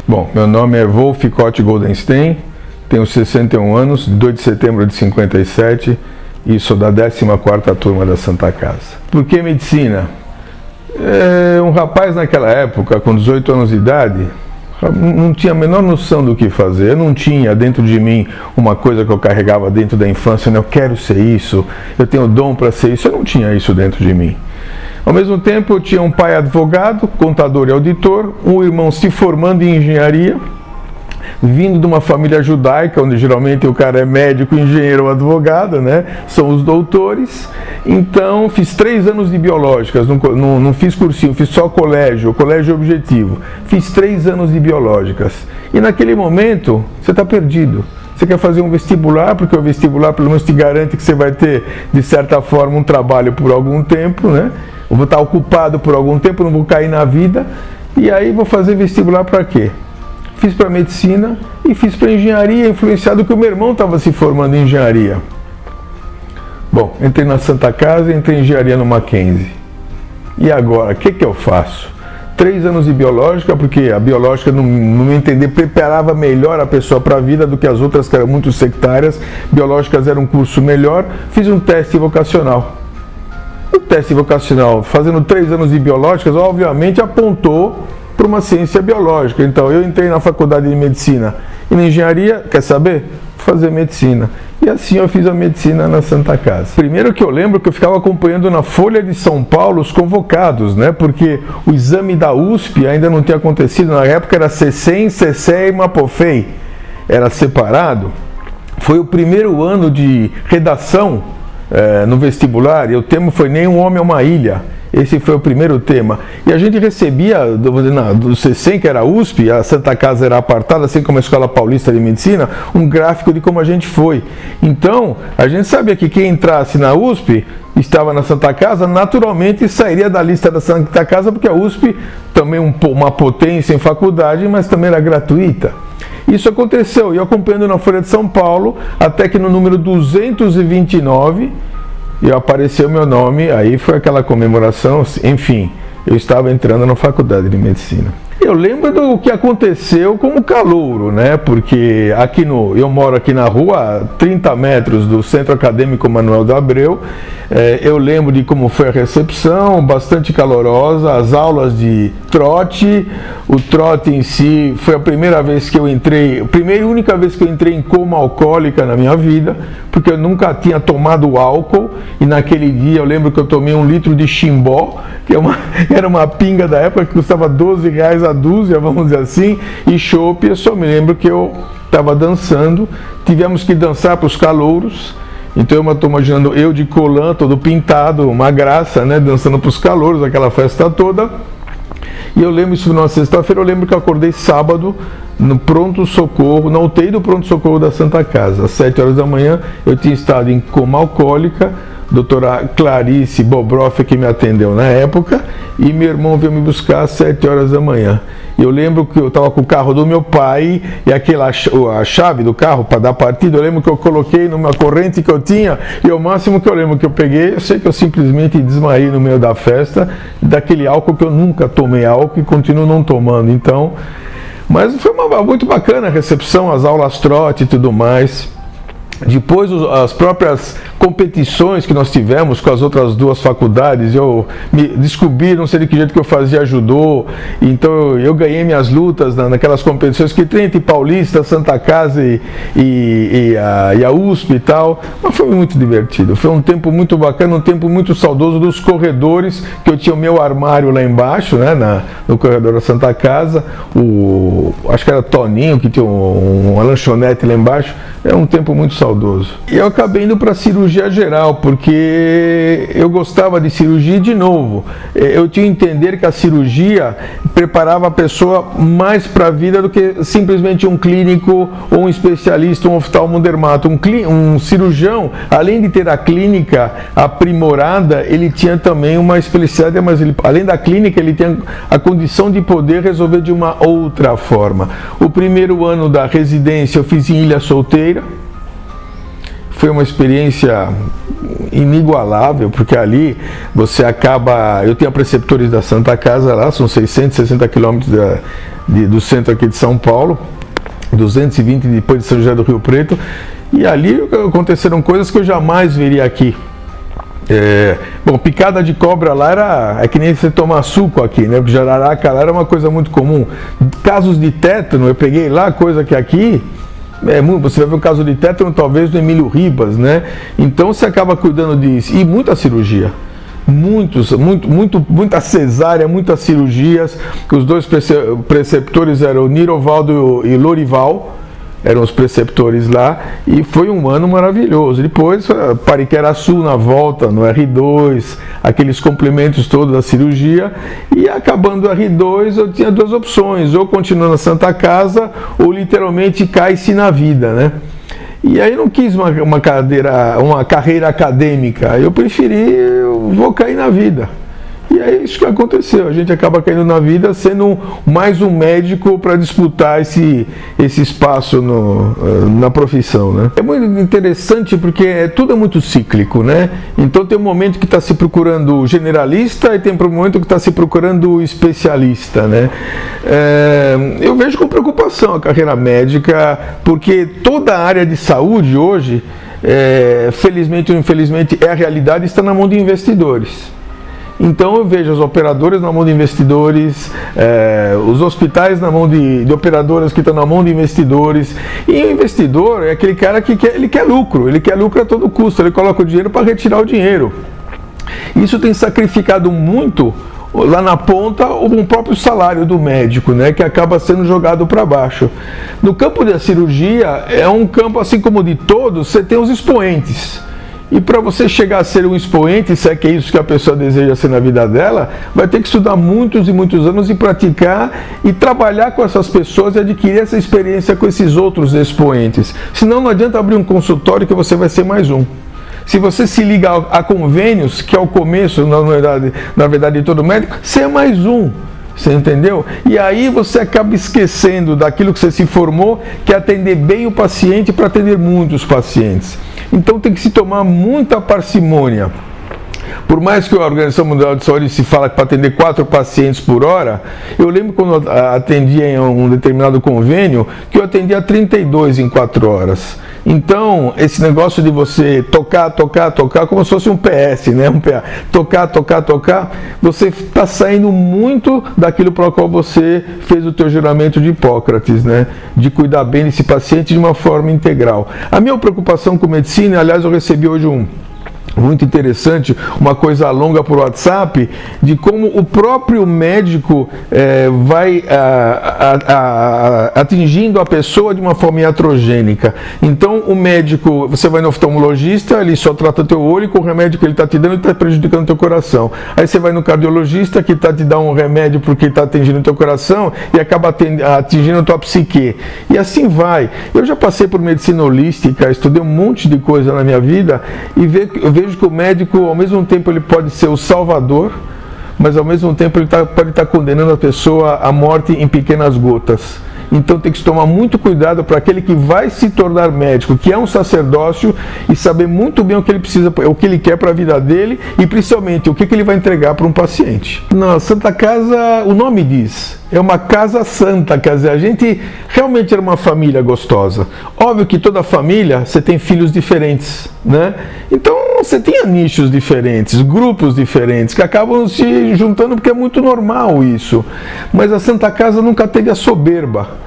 Bom, meu nome é Wolf Koch Goldenstein, tenho 61 anos, 2 de setembro de 57 e sou da 14ª turma da Santa Casa. Por que medicina? Um rapaz naquela época, com 18 anos de idade, não tinha a menor noção do que fazer. Eu não tinha dentro de mim uma coisa que eu carregava dentro da infância, né? Eu quero ser isso, eu tenho dom para ser isso. Eu não tinha isso dentro de mim. Ao mesmo tempo, eu tinha um pai advogado, contador e auditor, um irmão se formando em engenharia, vindo de uma família judaica, onde geralmente o cara é médico, engenheiro ou advogado, né? São os doutores. Então, fiz 3 anos de biológicas, não fiz cursinho, fiz só colégio objetivo. Fiz 3 anos de biológicas. E naquele momento, você está perdido. Você quer fazer um vestibular, porque o vestibular pelo menos te garante que você vai ter, de certa forma, um trabalho por algum tempo, né? Eu vou estar ocupado por algum tempo, não vou cair na vida. E aí vou fazer vestibular para quê? Fiz para medicina e fiz para engenharia, influenciado que o meu irmão estava se formando em engenharia. Bom, entrei na Santa Casa e entrei em engenharia no Mackenzie. E agora, o que eu faço? 3 anos de biológica, porque a biológica, no meu entender, preparava melhor a pessoa para a vida do que as outras, que eram muito sectárias. Biológicas era um curso melhor. Fiz um teste vocacional. O teste vocacional, fazendo 3 anos de biológicas, obviamente apontou para uma ciência biológica. Então, eu entrei na faculdade de medicina e na engenharia, quer saber? Fazer medicina. E assim eu fiz a medicina na Santa Casa. Primeiro que eu lembro que eu ficava acompanhando na Folha de São Paulo os convocados, né? Porque o exame da USP ainda não tinha acontecido. Na época era CECEM, CECE e MAPOFEI. Era separado. Foi o primeiro ano de redação no vestibular, e o tema foi Nem um Homem é uma Ilha. Esse foi o primeiro tema. E a gente recebia do CECEM, que era a USP, a Santa Casa era apartada, assim como a Escola Paulista de Medicina, um gráfico de como a gente foi. Então, a gente sabia que quem entrasse na USP, estava na Santa Casa, naturalmente sairia da lista da Santa Casa, porque a USP também uma potência em faculdade, mas também era gratuita. Isso aconteceu, e eu acompanhando na Folha de São Paulo, até que no número 229, e apareceu meu nome, aí foi aquela comemoração, enfim, eu estava entrando na faculdade de medicina. Eu lembro do que aconteceu como calouro, né? Porque eu moro aqui na rua, a 30 metros do Centro Acadêmico Manuel da Abreu. Eu lembro de como foi a recepção, bastante calorosa, as aulas de trote. O trote em si foi a primeira vez que eu entrei, primeira e única vez que eu entrei em coma alcoólica na minha vida, porque eu nunca tinha tomado álcool, e naquele dia eu lembro que eu tomei 1 litro de chimbó, que era uma pinga da época que custava R$12 a dúzia, vamos dizer assim, e chopp. Eu só me lembro que eu estava dançando, tivemos que dançar para os calouros. Então eu estou imaginando eu de colã, todo pintado, uma graça, né, dançando para os calouros, aquela festa toda. E eu lembro, isso numa sexta-feira, eu lembro que eu acordei sábado no pronto-socorro, na UTI do pronto-socorro da Santa Casa. Às 7 horas da manhã eu tinha estado em coma alcoólica, doutora Clarice Bobroff que me atendeu na época, e meu irmão veio me buscar às 7 horas da manhã. Eu lembro que eu estava com o carro do meu pai, e a chave do carro para dar partida, eu lembro que eu coloquei numa corrente que eu tinha, e o máximo que eu lembro que eu peguei, eu sei que eu simplesmente desmaiei no meio da festa, daquele álcool que eu nunca tomei álcool e continuo não tomando. Então, mas foi muito bacana a recepção, as aulas trote e tudo mais. Depois, as próprias competições que nós tivemos com as outras 2 faculdades, eu me descobri, não sei de que jeito que eu fazia judô, então eu ganhei minhas lutas naquelas competições que tem entre Paulista, Santa Casa e a USP e tal, mas foi muito divertido. Foi um tempo muito bacana, um tempo muito saudoso dos corredores, que eu tinha o meu armário lá embaixo, né, no corredor da Santa Casa, acho que era Toninho, que tinha uma lanchonete lá embaixo. É um tempo muito saudoso. E eu acabei indo para cirurgia geral, porque eu gostava de cirurgia. De novo, eu tinha que entender que a cirurgia preparava a pessoa mais para a vida do que simplesmente um clínico ou um especialista, um oftalmodermato. Um cirurgião, além de ter a clínica aprimorada, ele tinha também uma especialidade, mas além da clínica, ele tinha a condição de poder resolver de uma outra forma. O primeiro ano da residência eu fiz em Ilha Solteira. foi uma experiência inigualável, porque ali você acaba... Eu tenho preceptores da Santa Casa lá, são 660 quilômetros do centro aqui de São Paulo, 220 depois de São José do Rio Preto, e ali aconteceram coisas que eu jamais veria aqui. Bom, picada de cobra lá é que nem você tomar suco aqui, né? Porque jararaca lá era uma coisa muito comum. Casos de tétano, eu peguei lá, coisa que aqui... você vai ver o caso de tétano talvez do Emílio Ribas, né? Então você acaba cuidando disso. E muita cirurgia. Muita cesárea, muitas cirurgias. Os dois preceptores eram o Nirovaldo e Lorival, eram os preceptores lá, e foi um ano maravilhoso. Depois, Pariqueraçu na volta, no R2, aqueles complementos todos da cirurgia, e acabando o R2 eu tinha duas opções, ou continuar na Santa Casa, ou literalmente cai-se na vida, né? E aí não quis uma carreira acadêmica, eu preferi, eu vou cair na vida. E é isso que aconteceu, a gente acaba caindo na vida sendo mais um médico para disputar esse espaço na profissão, né? É muito interessante porque tudo é muito cíclico, né? Então tem um momento que está se procurando generalista e tem um momento que está se procurando especialista, né? Eu vejo com preocupação a carreira médica, porque toda a área de saúde hoje, felizmente ou infelizmente, é a realidade, está na mão de investidores. Então eu vejo as operadoras na mão de investidores, os hospitais na mão de operadoras que estão na mão de investidores. E o investidor é aquele cara que quer lucro a todo custo, ele coloca o dinheiro para retirar o dinheiro. Isso tem sacrificado muito lá na ponta o próprio salário do médico, né, que acaba sendo jogado para baixo. No campo da cirurgia é um campo, assim como de todos, você tem os expoentes. E para você chegar a ser um expoente, se é que é isso que a pessoa deseja ser na vida dela, vai ter que estudar muitos e muitos anos e praticar e trabalhar com essas pessoas e adquirir essa experiência com esses outros expoentes. Senão não adianta abrir um consultório que você vai ser mais um. Se você se liga a convênios, que é o começo, na verdade de todo médico, você é mais um. Você entendeu? E aí você acaba esquecendo daquilo que você se formou, que é atender bem o paciente para atender muitos pacientes. Então tem que se tomar muita parcimônia. Por mais que a Organização Mundial de Saúde se fala que para atender 4 pacientes por hora, eu lembro quando eu atendia em um determinado convênio, que eu atendia 32 em 4 horas. Então, esse negócio de você tocar, como se fosse um PS, né? Um PA. Tocar, você está saindo muito daquilo para o qual você fez o teu juramento de Hipócrates, né? De cuidar bem desse paciente de uma forma integral. A minha preocupação com medicina, aliás, eu recebi hoje muito interessante, uma coisa longa por WhatsApp, de como o próprio médico vai atingindo a pessoa de uma forma iatrogênica. Então o médico, você vai no oftalmologista, ele só trata teu olho e com o remédio que ele está te dando, ele está prejudicando o teu coração. Aí você vai no cardiologista, que está te dando um remédio porque está atingindo o teu coração e acaba atingindo a tua psique. E assim vai. Eu já passei por medicina holística, estudei um monte de coisa na minha vida e eu vejo que o médico, ao mesmo tempo, ele pode ser o salvador, mas ao mesmo tempo ele pode estar condenando a pessoa à morte em pequenas gotas. Então tem que tomar muito cuidado para aquele que vai se tornar médico, que é um sacerdócio, e saber muito bem o que ele precisa, o que ele quer para a vida dele e principalmente o que ele vai entregar para um paciente. Na Santa Casa, o nome diz, é uma casa santa, quer dizer, a gente realmente era uma família gostosa. Óbvio que toda família, você tem filhos diferentes, né? Então você tem nichos diferentes, grupos diferentes, que acabam se juntando porque é muito normal isso. Mas a Santa Casa nunca teve a soberba.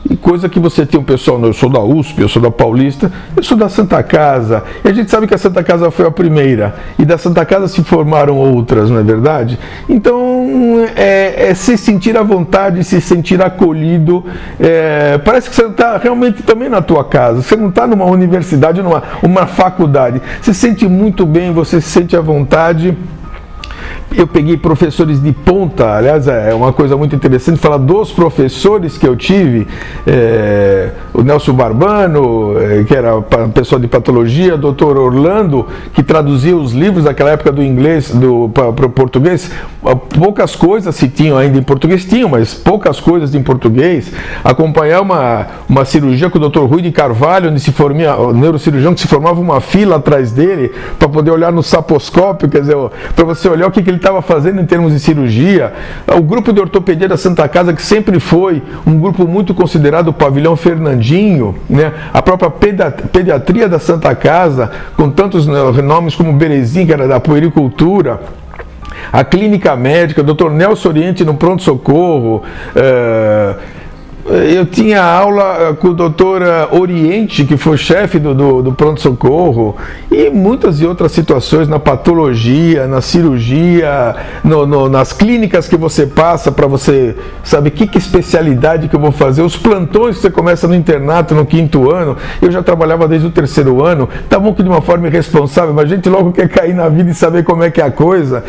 E coisa que você tem um pessoal, eu sou da USP, eu sou da Paulista, eu sou da Santa Casa, e a gente sabe que a Santa Casa foi a primeira, e da Santa Casa se formaram outras, não é verdade? Então, se sentir à vontade, se sentir acolhido, parece que você está realmente também na tua casa, você não está numa universidade, numa faculdade, você se sente muito bem, você se sente à vontade. Eu peguei professores de ponta, aliás, é uma coisa muito interessante falar dos professores que eu tive. o Nelson Barbano, que era pessoal de patologia, o Dr. Orlando, que traduzia os livros daquela época do inglês para o português. Poucas coisas se tinham ainda em português, tinham, mas poucas coisas em português. Acompanhar uma cirurgia com o Dr. Rui de Carvalho, onde se formia, o neurocirurgião, que se formava uma fila atrás dele para poder olhar no saposcópio, quer dizer, para você olhar o que ele estava fazendo em termos de cirurgia. O grupo de ortopedia da Santa Casa, que sempre foi um grupo muito considerado, o Pavilhão Fernandinho, né? A própria pediatria da Santa Casa, com tantos nomes como Berezin, que era da puericultura, a clínica médica, o Dr. Nelson Oriente no pronto-socorro. Eu tinha aula com o doutor Oriente, que foi chefe do pronto-socorro, e muitas e outras situações na patologia, na cirurgia, nas clínicas que você passa para você saber que especialidade que eu vou fazer, os plantões que você começa no internato no 5º ano. Eu já trabalhava desde o 3º ano, tá bom que de uma forma irresponsável, mas a gente logo quer cair na vida e saber como é que é a coisa.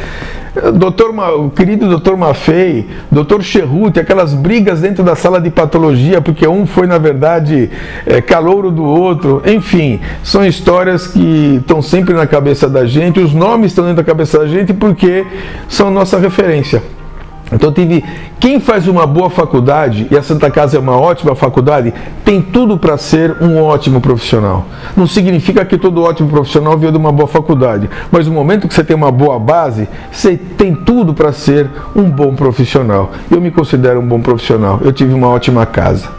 O querido doutor Maffei, doutor Cherruti, aquelas brigas dentro da sala de patologia, porque um foi, na verdade, calouro do outro. Enfim, são histórias que estão sempre na cabeça da gente, os nomes estão dentro da cabeça da gente porque são nossa referência. Então quem faz uma boa faculdade, e a Santa Casa é uma ótima faculdade, tem tudo para ser um ótimo profissional. Não significa que todo ótimo profissional veio de uma boa faculdade, mas no momento que você tem uma boa base, você tem tudo para ser um bom profissional. Eu me considero um bom profissional, eu tive uma ótima casa.